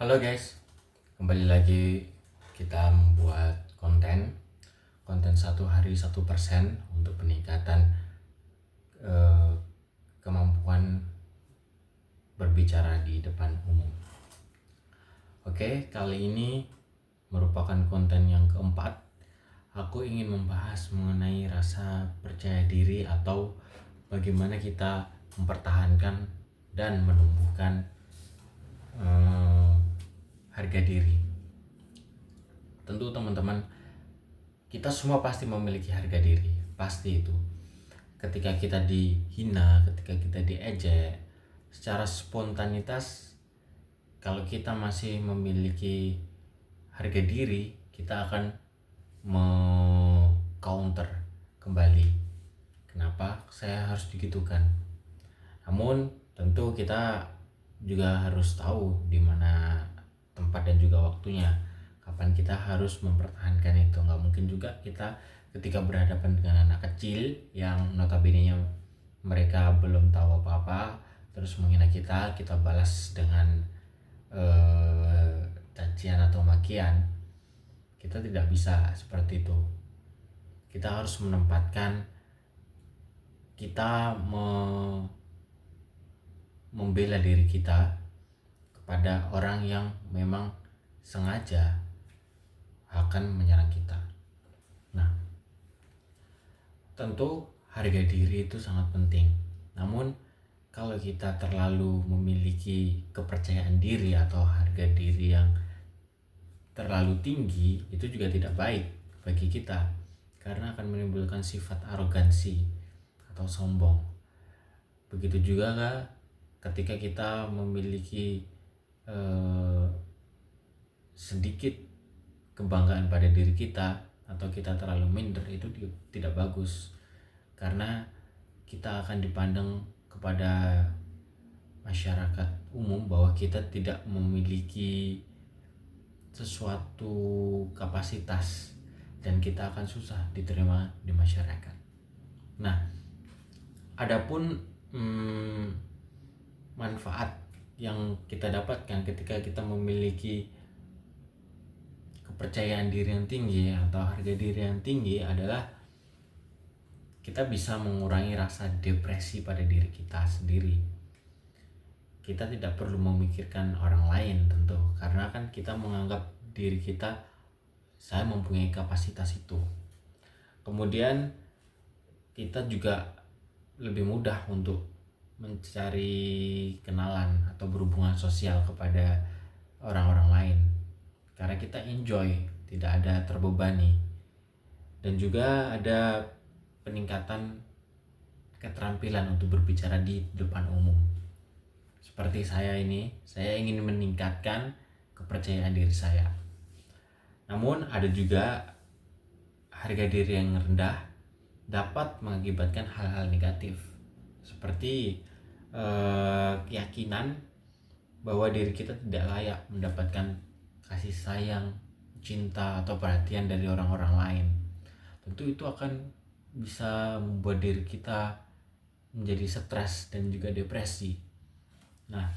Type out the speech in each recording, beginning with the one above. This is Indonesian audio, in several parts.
Halo guys, kembali lagi kita membuat konten 1 hari 1% untuk peningkatan eh, kemampuan berbicara di depan umum. Oke, kali ini merupakan konten yang keempat. Aku ingin membahas mengenai rasa percaya diri atau bagaimana kita mempertahankan dan menumbuhkan harga diri. Tentu teman-teman, kita semua pasti memiliki harga diri, pasti itu. Ketika kita dihina, ketika kita diejek, secara spontanitas, kalau kita masih memiliki harga diri, kita akan counter kembali. Kenapa saya harus digitukan? Namun tentu kita juga harus tahu di mana tempat dan juga waktunya, kapan kita harus mempertahankan itu. Nggak mungkin juga kita ketika berhadapan dengan anak kecil yang notabene mereka belum tahu apa-apa terus menghina kita balas dengan cacian atau makian. Kita tidak bisa seperti itu. Kita harus menempatkan, kita membela diri kita kepada orang yang memang sengaja akan menyerang kita. Nah, tentu harga diri itu sangat penting. Namun kalau kita terlalu memiliki kepercayaan diri atau harga diri yang terlalu tinggi, itu juga tidak baik bagi kita, karena akan menimbulkan sifat arogansi atau sombong. Begitu juga ketika kita memiliki sedikit kebanggaan pada diri kita atau kita terlalu minder, itu tidak bagus, karena kita akan dipandang kepada masyarakat umum bahwa kita tidak memiliki sesuatu kapasitas dan kita akan susah diterima di masyarakat. Nah, adapun manfaat yang kita dapatkan ketika kita memiliki kepercayaan diri yang tinggi atau harga diri yang tinggi adalah kita bisa mengurangi rasa depresi pada diri kita sendiri. Kita tidak perlu memikirkan orang lain tentu, karena kan kita menganggap diri kita, saya mempunyai kapasitas itu. Kemudian kita juga lebih mudah untuk mencari kenalan atau berhubungan sosial kepada orang-orang lain, karena kita enjoy, tidak ada terbebani. Dan juga ada peningkatan keterampilan untuk berbicara di depan umum. Seperti saya ingin meningkatkan kepercayaan diri saya. Namun ada juga harga diri yang rendah dapat mengakibatkan hal-hal negatif, seperti keyakinan bahwa diri kita tidak layak mendapatkan kasih sayang, cinta, atau perhatian dari orang-orang lain. Tentu itu akan bisa membuat diri kita menjadi stres dan juga depresi. Nah,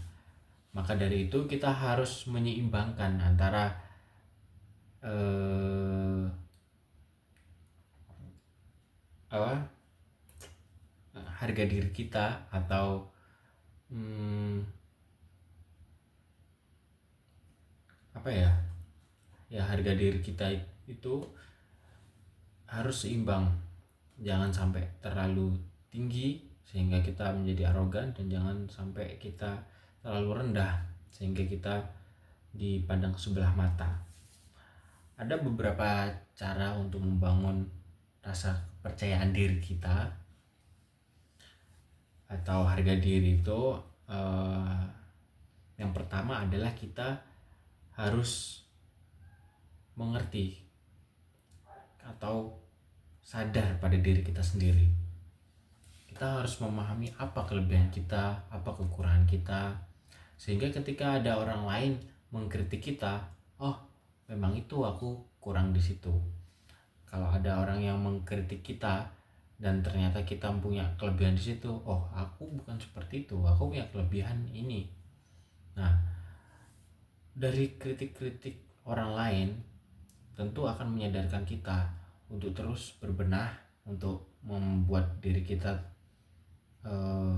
maka dari itu kita harus menyeimbangkan antara harga diri kita atau harga diri kita itu harus seimbang. Jangan sampai terlalu tinggi sehingga kita menjadi arogan, dan jangan sampai kita terlalu rendah sehingga kita dipandang sebelah mata. Ada beberapa cara untuk membangun rasa kepercayaan diri kita atau harga diri itu. Yang pertama adalah kita harus mengerti atau sadar pada diri kita sendiri. Kita harus memahami apa kelebihan kita, apa kekurangan kita, sehingga ketika ada orang lain mengkritik kita, oh memang itu aku kurang di situ. Kalau ada orang yang mengkritik kita dan ternyata kita punya kelebihan di situ, oh aku bukan seperti itu, aku punya kelebihan ini. Nah, Dari kritik-kritik orang lain tentu akan menyadarkan kita untuk terus berbenah, untuk membuat diri kita eh,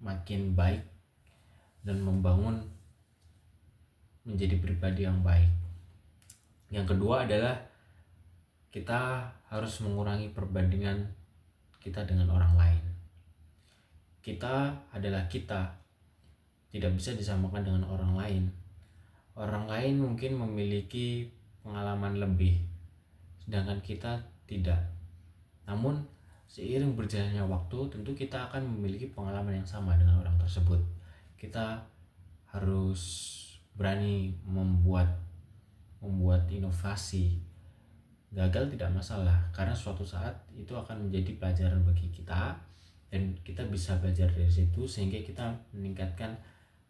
makin baik dan membangun menjadi pribadi yang baik. Yang kedua adalah kita harus mengurangi perbandingan kita dengan orang lain. Kita adalah kita, tidak bisa disamakan dengan orang lain. Orang lain mungkin memiliki pengalaman lebih, sedangkan kita tidak. Namun seiring berjalannya waktu, tentu kita akan memiliki pengalaman yang sama dengan orang tersebut. Kita harus berani membuat inovasi. Gagal tidak masalah, karena suatu saat itu akan menjadi pelajaran bagi kita dan kita bisa belajar dari situ, sehingga kita meningkatkan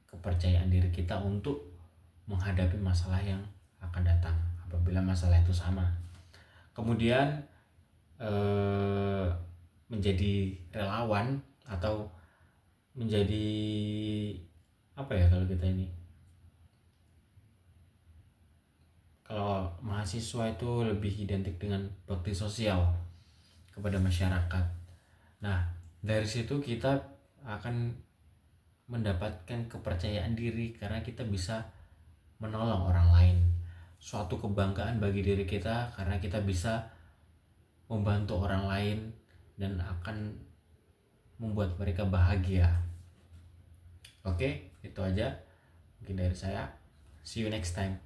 kepercayaan diri kita untuk menghadapi masalah yang akan datang apabila masalah itu sama. Kemudian menjadi relawan atau menjadi apa ya, kalau mahasiswa itu lebih identik dengan bakti sosial kepada masyarakat. Nah, dari situ kita akan mendapatkan kepercayaan diri karena kita bisa menolong orang lain. Suatu kebanggaan bagi diri kita karena kita bisa membantu orang lain dan akan membuat mereka bahagia. Oke, itu aja mungkin dari saya. See you next time.